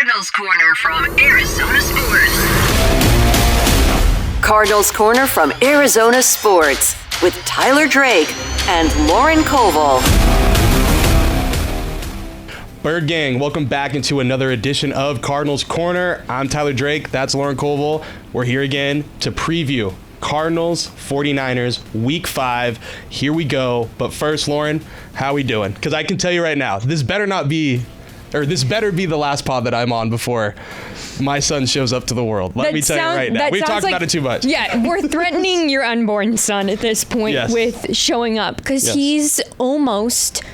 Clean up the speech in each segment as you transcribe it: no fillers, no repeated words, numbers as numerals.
Cardinals Corner from Arizona Sports. Cardinals Corner from Arizona Sports with Tyler Drake and Lauren Koval. Bird Gang, welcome back into another edition of Cardinals Corner. I'm Tyler Drake. That's Lauren Koval. We're here again to preview Cardinals 49ers Week 5. Here we go. But first, Lauren, how we doing? Because I can tell you right now, this better be the last pod that I'm on before my son shows up to the world. Let me tell you right now. We've talked about it too much. Yeah, we're threatening your unborn son at this point with showing up because he's almost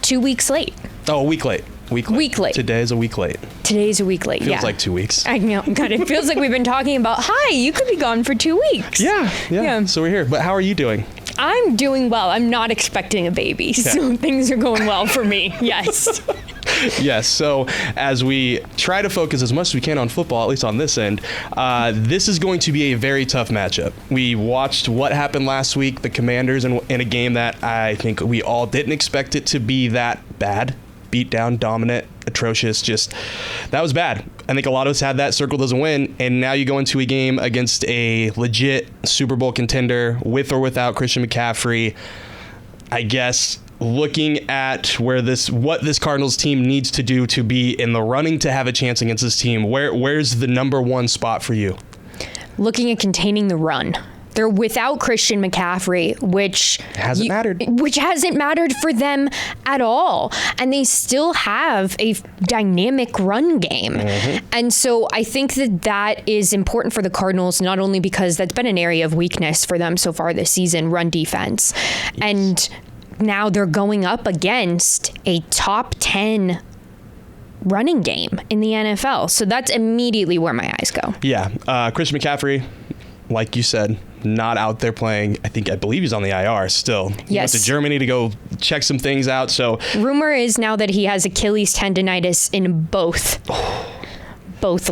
2 weeks late. Oh, a week late. Week late. Today's a week late. Feels like 2 weeks. I know. God, it feels like we've been talking about, hi, you could be gone for 2 weeks. Yeah. So we're here. But how are you doing? I'm doing well. I'm not expecting a baby, so things are going well for me. Yes. Yes. So as we try to focus as much as we can on football, at least on this end, this is going to be a very tough matchup. We watched what happened last week, the Commanders, in a game that I think we all didn't expect it to be that bad. Beat down, dominant, atrocious, that was bad. I think a lot of us had that circle doesn't win, and now you go into a game against a legit Super Bowl contender with or without Christian McCaffrey. I guess looking at what this Cardinals team needs to do to be in the running to have a chance against this team, where's the number one spot for you? Looking at containing the run. They're without Christian McCaffrey, which hasn't mattered for them at all. And they still have a dynamic run game. Mm-hmm. And so I think that is important for the Cardinals, not only because that's been an area of weakness for them so far this season, run defense. Yes. And now they're going up against a top 10 running game in the NFL. So that's immediately where my eyes go. Yeah. Christian McCaffrey, like you said, not out there playing. I believe he's on the IR still. He went to Germany to go check some things out. So rumor is now that he has Achilles tendonitis in both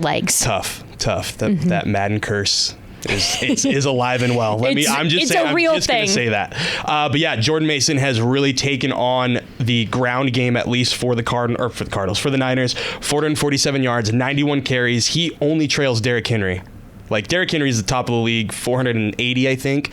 legs. Tough. That Madden curse is alive and well. I'm just going to say that. But yeah, Jordan Mason has really taken on the ground game, at least for the Niners. 447 yards, 91 carries. He only trails Derrick Henry. Derrick Henry is the top of the league, 480, I think.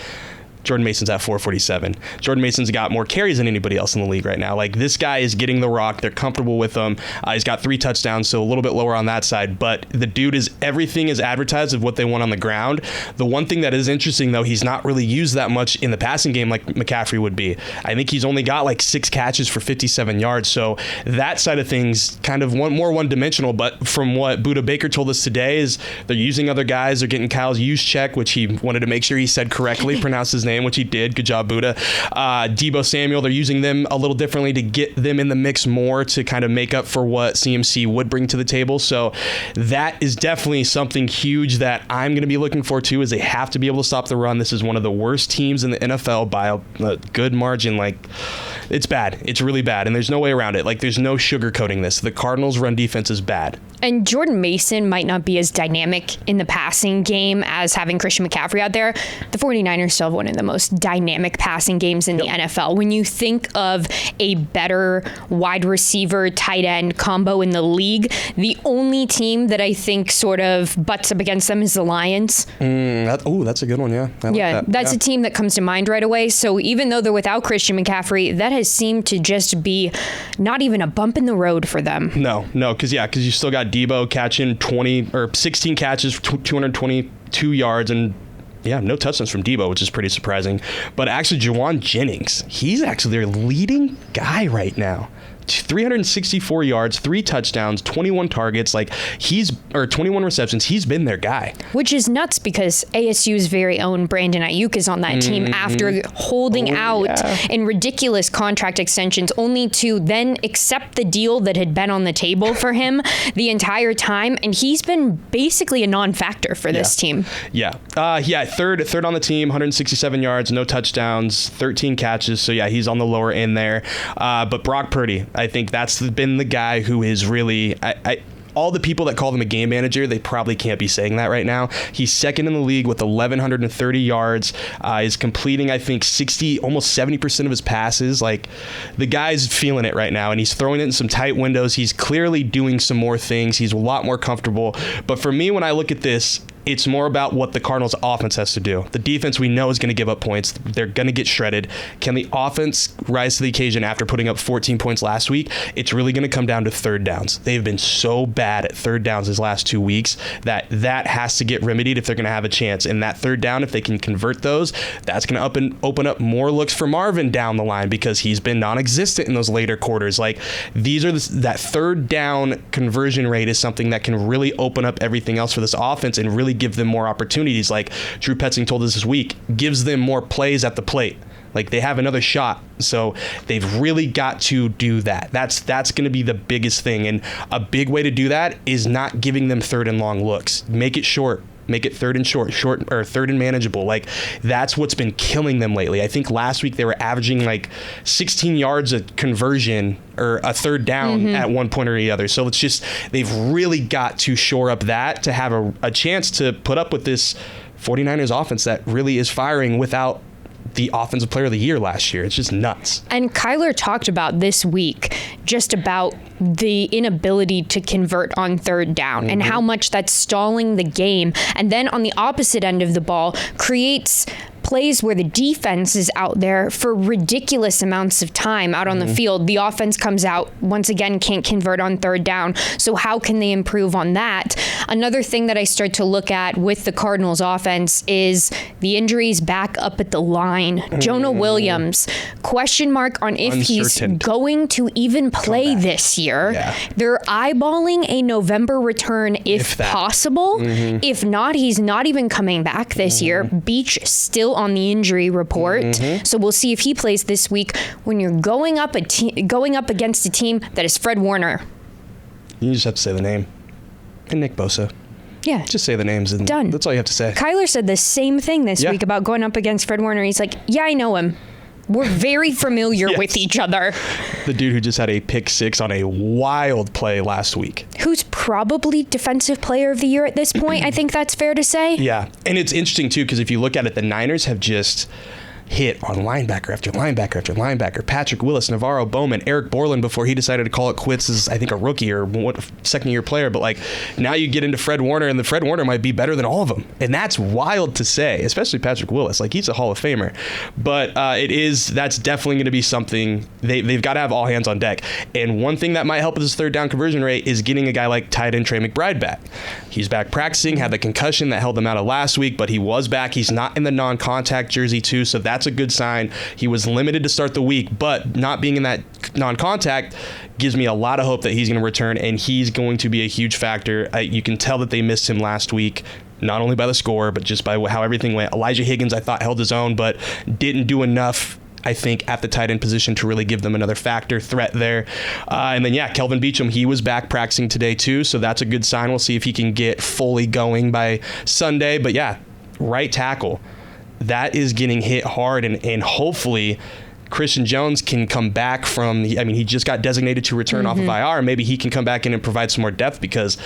Jordan Mason's at 447. Jordan Mason's got more carries than anybody else in the league right now. This guy is getting the rock. They're comfortable with him. He's got 3 touchdowns, so a little bit lower on that side. But the dude everything is advertised of what they want on the ground. The one thing that is interesting, though, he's not really used that much in the passing game like McCaffrey would be. I think he's only got 6 catches for 57 yards. So that side of things kind of more one-dimensional. But from what Budda Baker told us today is they're using other guys. They're getting Kyle's Juszczyk, which he wanted to make sure he said correctly, pronounced his name, which he did. Good job, Budda. Deebo Samuel, they're using them a little differently to get them in the mix more to kind of make up for what CMC would bring to the table. So that is definitely something huge that I'm going to be looking for too, is they have to be able to stop the run. This is one of the worst teams in the NFL by a good margin. It's bad. It's really bad. And there's no way around it. There's no sugarcoating this. The Cardinals' run defense is bad. And Jordan Mason might not be as dynamic in the passing game as having Christian McCaffrey out there. The 49ers still have one of the most dynamic passing games in the NFL. When you think of a better wide receiver, tight end combo in the league, the only team that I think sort of butts up against them is the Lions. That's a good one, yeah. That's a team that comes to mind right away. So even though they're without Christian McCaffrey, that has seemed to just be not even a bump in the road for them. No, because you still got Deebo catching 16 catches, 222 yards, and no touchdowns from Deebo, which is pretty surprising. But actually, Juwan Jennings, he's actually their leading guy right now. 364 yards, 3 touchdowns, 21 targets, 21 receptions. He's been their guy. Which is nuts because ASU's very own Brandon Ayuk is on that team after holding out in ridiculous contract extensions, only to then accept the deal that had been on the table for him the entire time. And he's been basically a non-factor for this team. Third on the team, 167 yards, no touchdowns, 13 catches. So he's on the lower end there. But Brock Purdy, I think that's been the guy who is really, all the people that call him a game manager, they probably can't be saying that right now. He's second in the league with 1,130 yards. He's completing, I think, almost 70% of his passes. Like, the guy's feeling it right now, and he's throwing it in some tight windows. He's clearly doing some more things. He's a lot more comfortable. But for me, when I look at this, it's more about what the Cardinals offense has to do. The defense we know is going to give up points. They're going to get shredded. Can the offense rise to the occasion after putting up 14 points last week? It's really going to come down to third downs. They've been so bad at third downs these last 2 weeks that has to get remedied if they're going to have a chance. And that third down, if they can convert those, that's going to open up more looks for Marvin down the line, because he's been non-existent in those later quarters. Like, that third down conversion rate is something that can really open up everything else for this offense and really give them more opportunities. Like Drew Petzing told us this week, gives them more plays at the plate. Like, they have another shot. So they've really got to do that. That's going to be the biggest thing. And a big way to do that is not giving them third and long looks. Make it short. Make it third and short, or third and manageable. Like, that's what's been killing them lately. I think last week they were averaging like 16 yards of conversion or a third down at one point or the other. So it's just, they've really got to shore up that to have a chance to put up with this 49ers offense that really is firing without the offensive player of the year last year. It's just nuts. And Kyler talked about this week just about the inability to convert on third down and how much that's stalling the game. And then on the opposite end of the ball, creates plays where the defense is out there for ridiculous amounts of time out on the field. The offense comes out, once again, can't convert on third down. So how can they improve on that? Another thing that I start to look at with the Cardinals offense is the injuries back up at the line. Jonah Williams, question mark on if he's going to even play this year. Yeah. They're eyeballing a November return if possible. If not, he's not even coming back this year. Beach still on the injury report. So we'll see if he plays this week. When you're going up against a team that is Fred Warner. You just have to say the name. And Nick Bosa. Yeah. Just say the names and done. That's all you have to say. Kyler said the same thing this week about going up against Fred Warner. He's like, yeah, I know him. We're very familiar with each other. The dude who just had a pick six on a wild play last week. Who's probably Defensive Player of the Year at this point. I think that's fair to say. Yeah. And it's interesting, too, because if you look at it, the Niners have just hit on linebacker after linebacker after linebacker. Patrick Willis, Navarro Bowman, Eric Borland before he decided to call it quits as, I think, a rookie or second-year player. But, like, now you get into Fred Warner, and the Fred Warner might be better than all of them. And that's wild to say, especially Patrick Willis. Like, he's a Hall of Famer. But that's definitely going to be something they've got to have all hands on deck. And one thing that might help with his third down conversion rate is getting a guy like tight end Trey McBride back. He's back practicing, had the concussion that held him out of last week, but he was back. He's not in the non-contact jersey, too, so that's a good sign. He was limited to start the week, but not being in that non-contact gives me a lot of hope that he's going to return, and he's going to be a huge factor. You can tell that they missed him last week, not only by the score, but just by how everything went. Elijah Higgins, I thought, held his own, but didn't do enough, I think, at the tight end position to really give them another factor threat there. And then, Kelvin Beachum, he was back practicing today, too, so that's a good sign. We'll see if he can get fully going by Sunday. But, right tackle. That is getting hit hard, and hopefully Christian Jones can come back from, he just got designated to return off of IR. Maybe he can come back in and provide some more depth, because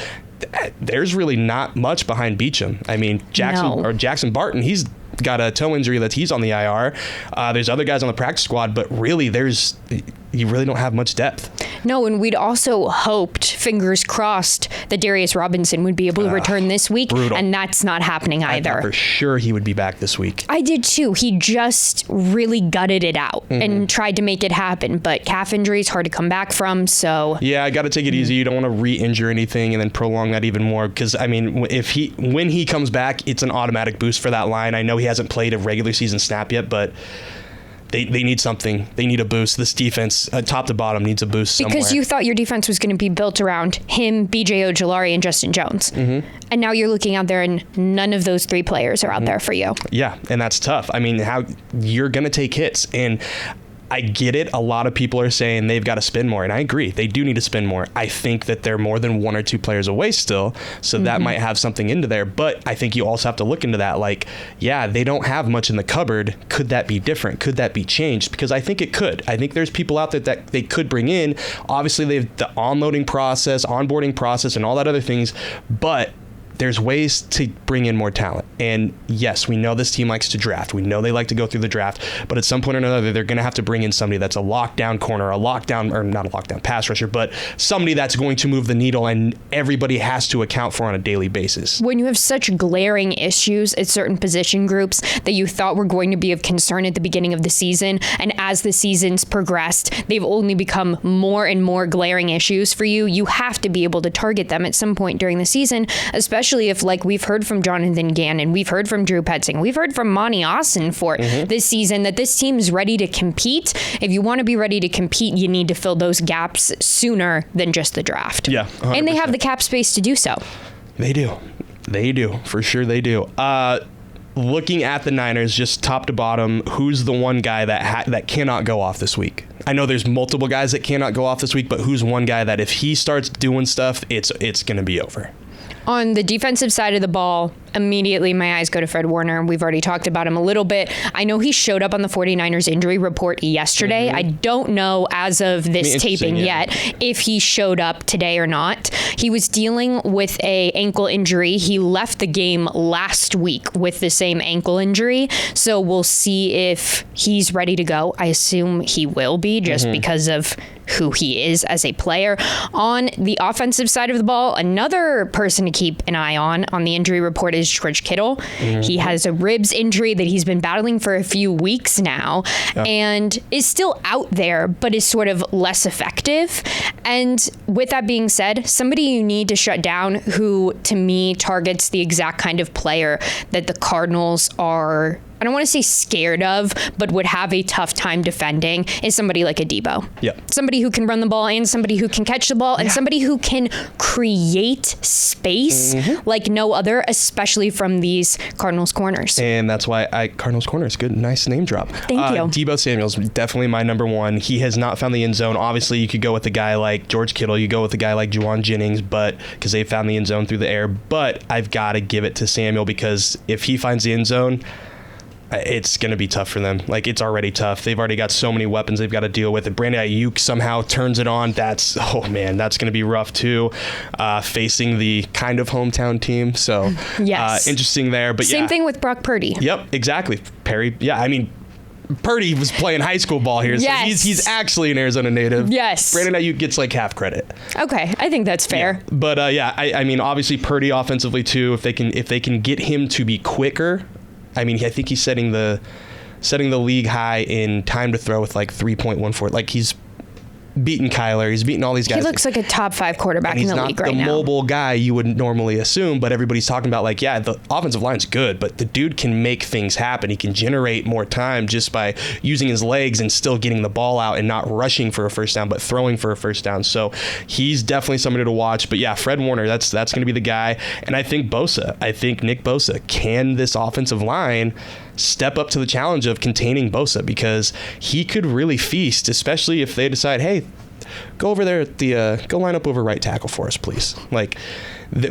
there's really not much behind Beachum. Jackson Barton, he's got a toe injury that he's on the IR. There's other guys on the practice squad, but really you really don't have much depth. No, and we'd also hoped, fingers crossed, that Darius Robinson would be able to return this week, and that's not happening either. I thought for sure he would be back this week. I did too. He just really gutted it out and tried to make it happen, but calf injury is hard to come back from, so... Yeah, I got to take it easy. You don't want to re-injure anything and then prolong that even more, because, when he comes back, it's an automatic boost for that line. I know he hasn't played a regular season snap yet, but... They need something. They need a boost. This defense, top to bottom, needs a boost somewhere. Because you thought your defense was going to be built around him, B.J. Ojulari, and Justin Jones. And now you're looking out there, and none of those three players are out there for you. Yeah, and that's tough. How you're going to take hits. And I get it. A lot of people are saying they've got to spend more, and I agree. They do need to spend more. I think that they're more than 1 or 2 players away still, so that might have something into there. But I think you also have to look into that. Like, yeah, they don't have much in the cupboard. Could that be different? Could that be changed? Because I think it could. I think there's people out there that they could bring in. Obviously, they have the onboarding process, and all that other things, but there's ways to bring in more talent. And yes, we know this team likes to draft. We know they like to go through the draft, but at some point or another, they're going to have to bring in somebody that's a lockdown corner, not a lockdown pass rusher, but somebody that's going to move the needle and everybody has to account for on a daily basis. When you have such glaring issues at certain position groups that you thought were going to be of concern at the beginning of the season, and as the season's progressed, they've only become more and more glaring issues for you, you have to be able to target them at some point during the season, especially if, like we've heard from Jonathan Gannon, we've heard from Drew Petzing, we've heard from Monty Austin for this season that this team's ready to compete. If you want to be ready to compete, you need to fill those gaps sooner than just the draft. Yeah, 100%. And they have the cap space to do so. They do. For sure they do. Looking at the Niners, just top to bottom, who's the one guy that cannot go off this week? I know there's multiple guys that cannot go off this week, but who's one guy that if he starts doing stuff, it's going to be over? On the defensive side of the ball, immediately my eyes go to Fred Warner. We've already talked about him a little bit. I know he showed up on the 49ers injury report yesterday. I don't know as of this taping yet if he showed up today or not. He was dealing with a ankle injury. He left the game last week with the same ankle injury. So we'll see if he's ready to go. I assume he will be just because of who he is as a player. On the offensive side of the ball, another person to keep an eye on the injury report is George Kittle. He has a ribs injury that he's been battling for a few weeks now and is still out there, but is sort of less effective. And with that being said, somebody you need to shut down who, to me, targets the exact kind of player that the Cardinals are, I don't want to say scared of, but would have a tough time defending, is somebody like a Debo. Somebody who can run the ball and somebody who can catch the ball and somebody who can create space like no other, especially from these Cardinals corners. And that's why Cardinals Corner is good. Nice name drop. Thank you. Debo Samuel's definitely my number one. He has not found the end zone. Obviously, you could go with a guy like George Kittle. You go with a guy like Juwan Jennings, but because they found the end zone through the air. But I've got to give it to Samuel because if he finds the end zone, it's going to be tough for them. Like, it's already tough. They've already got so many weapons they've got to deal with. If Brandon Ayuk somehow turns it on, that's going to be rough too, facing the kind of hometown team. So interesting there. But same thing with Brock Purdy. Yep, exactly. Purdy was playing high school ball here, so he's actually an Arizona native. Yes. Brandon Ayuk gets like half credit. Okay, I think that's fair. Yeah. But I mean, obviously Purdy offensively too. If they can get him to be quicker. I mean, I think he's setting the league high in time to throw with like 3.14. Like, he's beaten Kyler. He's beaten all these guys. He looks like a top 5 quarterback in the league right now. He's not the mobile guy you would normally assume, but everybody's talking about like, yeah, the offensive line's good, but the dude can make things happen. He can generate more time just by using his legs and still getting the ball out and not rushing for a first down, but throwing for a first down. So he's definitely somebody to watch. But yeah, Fred Warner, that's going to be the guy. And I think Nick Bosa, can this offensive line step up to the challenge of containing Bosa, because he could really feast, especially if they decide, hey, go over there at go line up over right tackle for us, please. Like,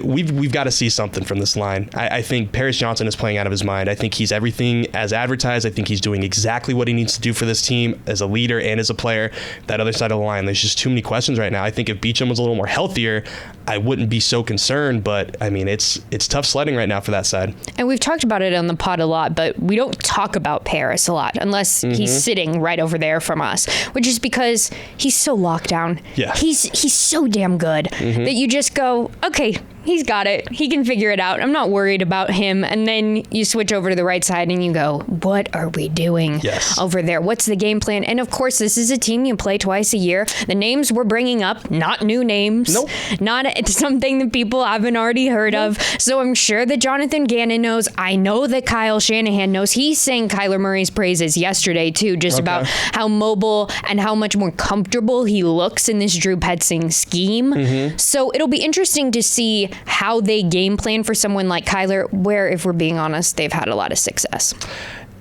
we've got to see something from this line. I think Paris Johnson is playing out of his mind. I think he's everything as advertised. I think he's doing exactly what he needs to do for this team as a leader and as a player. That other side of the line, there's just too many questions right now. I think if Beachum was a little more healthier, I wouldn't be so concerned. But I mean, it's tough sledding right now for that side. And we've talked about it on the pod a lot, but we don't talk about Paris a lot unless he's sitting right over there from us, which is because he's so locked down. Yeah, he's so damn good that you just go, okay, he's got it. He can figure it out. I'm not worried about him. And then you switch over to the right side and you go, what are we doing over there? What's the game plan? And of course, this is a team you play twice a year. The names we're bringing up, not new names. Nope. Not something that people haven't already heard of. So I'm sure that Jonathan Gannon knows. I know that Kyle Shanahan knows. He sang Kyler Murray's praises yesterday too, just about how mobile and how much more comfortable he looks in this Drew Petzing scheme. So it'll be interesting to see how they game plan for someone like Kyler, where, if we're being honest, they've had a lot of success.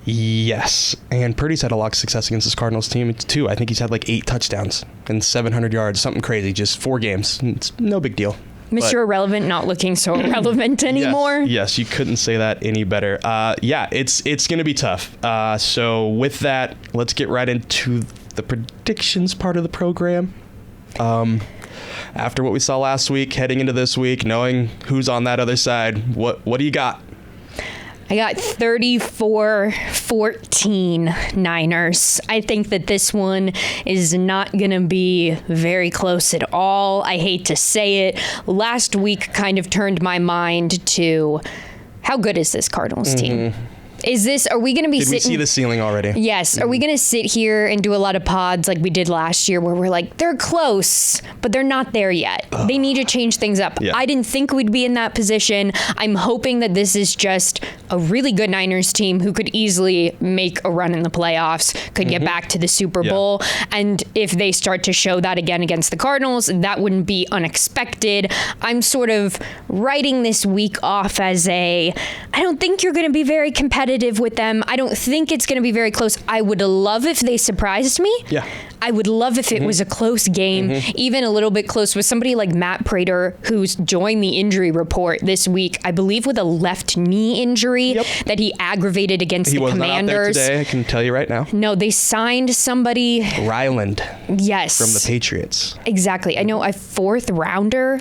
Yes, and Purdy's had a lot of success against this Cardinals team too. I think he's had like 8 touchdowns and 700 yards, something crazy, just 4 games. It's no big deal. Mr. Irrelevant not looking so irrelevant anymore. Yes, you couldn't say that any better. It's going to be tough. So with that, let's get right into the predictions part of the program. After what we saw last week, heading into this week, knowing who's on that other side, what do you got? I got 34-14 Niners. I think that this one is not going to be very close at all. I hate to say it. Last week kind of turned my mind to how good is this Cardinals team? Are we going to be sitting? Did we see the ceiling already? Yes. Are we going to sit here and do a lot of pods like we did last year where we're like, they're close, but they're not there yet. They need to change things up. Yeah. I didn't think we'd be in that position. I'm hoping that this is just a really good Niners team who could easily make a run in the playoffs, could get back to the Super Bowl. And if they start to show that again against the Cardinals, that wouldn't be unexpected. I'm sort of writing this week off as I don't think you're going to be very competitive with them. I don't think it's going to be very close. I would love if they surprised me. Yeah. I would love if it was a close game, even a little bit close with somebody like Matt Prater, who's joined the injury report this week, I believe with a left knee injury that he aggravated against the Commanders. He was not out there today, I can tell you right now. No, they signed somebody. Ryland. Yes. From the Patriots. Exactly. I know, a 4th rounder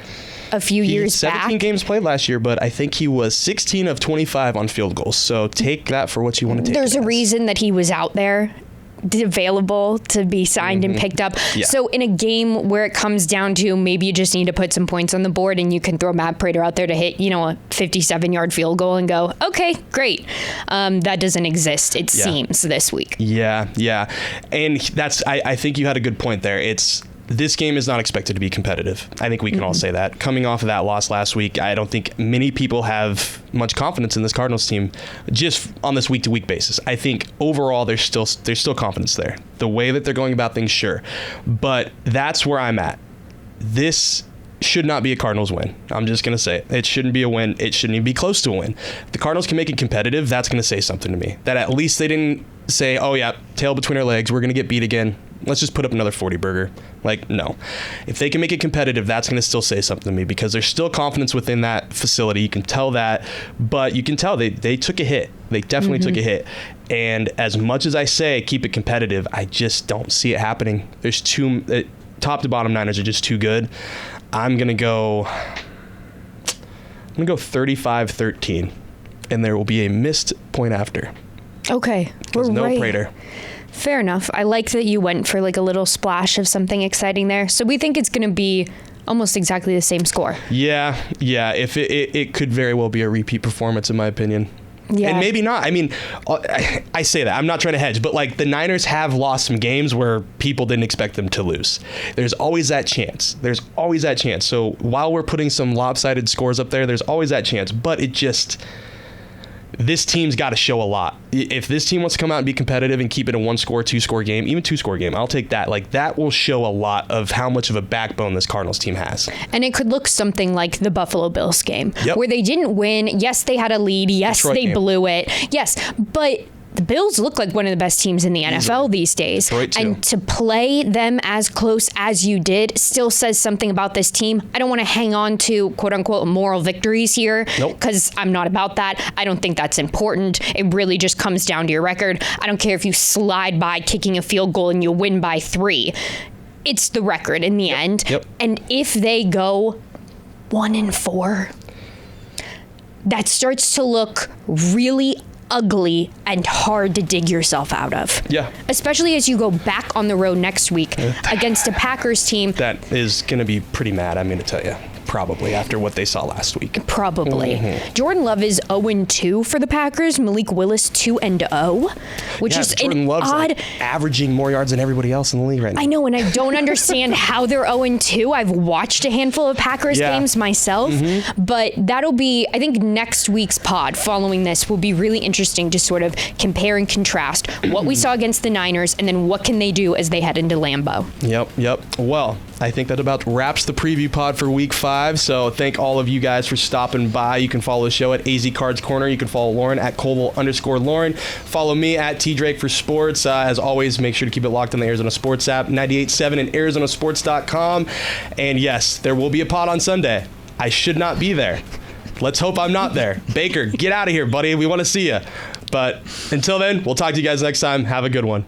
a few years back. 17 games played last year, but I think he was 16 of 25 on field goals. So take that for what you want to take. There's a reason that he was out there, available to be signed and picked up. Yeah. So in a game where it comes down to maybe you just need to put some points on the board and you can throw Matt Prater out there to hit, a 57-yard field goal and go, okay, great. That doesn't exist, it seems, this week. Yeah. And I think you had a good point there. This game is not expected to be competitive. I think we can all say that. Coming off of that loss last week, I don't think many people have much confidence in this Cardinals team just on this week-to-week basis. I think overall there's still confidence there. The way that they're going about things, sure. But that's where I'm at. This should not be a Cardinals win. I'm just going to say it. It shouldn't be a win. It shouldn't even be close to a win. If the Cardinals can make it competitive, that's going to say something to me. That at least they didn't say, oh yeah, tail between our legs, we're going to get beat again. Let's just put up another 40-burger. No. If they can make it competitive, that's going to still say something to me because there's still confidence within that facility. You can tell that, but you can tell they took a hit. They definitely took a hit. And as much as I say keep it competitive, I just don't see it happening. There's top to bottom Niners are just too good. I'm going to go 35-13, and there will be a missed point after. Okay. There's no Prater. Fair enough. I like that you went for like a little splash of something exciting there. So we think it's going to be almost exactly the same score. Yeah. If it could very well be a repeat performance, in my opinion. Yeah. And maybe not. I mean, I say that. I'm not trying to hedge, but the Niners have lost some games where people didn't expect them to lose. There's always that chance. So while we're putting some lopsided scores up there, there's always that chance. But this team's got to show a lot. If this team wants to come out and be competitive and keep it a 1-score, 2-score game, even 2-score game, I'll take that. That will show a lot of how much of a backbone this Cardinals team has. And it could look something like the Buffalo Bills game, where they didn't win. Yes, they had a lead. Yes, Detroit they blew it. Yes, but the Bills look like one of the best teams in the NFL these days. And to play them as close as you did still says something about this team. I don't want to hang on to quote unquote moral victories here because I'm not about that. I don't think that's important. It really just comes down to your record. I don't care if you slide by kicking a field goal and you win by 3. It's the record in the end. And if they go 1-4, that starts to look really ugly and hard to dig yourself out of. Yeah. Especially as you go back on the road next week against a Packers team that is going to be pretty mad, I'm going to tell you. Probably after what they saw last week. Probably. Jordan Love is 0-2 for the Packers. Malik Willis 2-0, which is Jordan Love's odd. Averaging more yards than everybody else in the league right now. I know, and I don't understand how they're 0-2. I've watched a handful of Packers games myself, but that'll be, I think next week's pod following this will be really interesting to sort of compare and contrast what we saw against the Niners and then what can they do as they head into Lambeau. Yep. Well, I think that about wraps the preview pod for week 5. 5. So thank all of you guys for stopping by. You can follow the show at AZ Cards Corner. You can follow Lauren at Colville_Lauren. Follow me at TDrake for Sports. As always, make sure to keep it locked on the Arizona Sports app, 98.7 and ArizonaSports.com. And yes, there will be a pod on Sunday. I should not be there. Let's hope I'm not there. Baker, get out of here, buddy. We want to see you. But until then, we'll talk to you guys next time. Have a good one.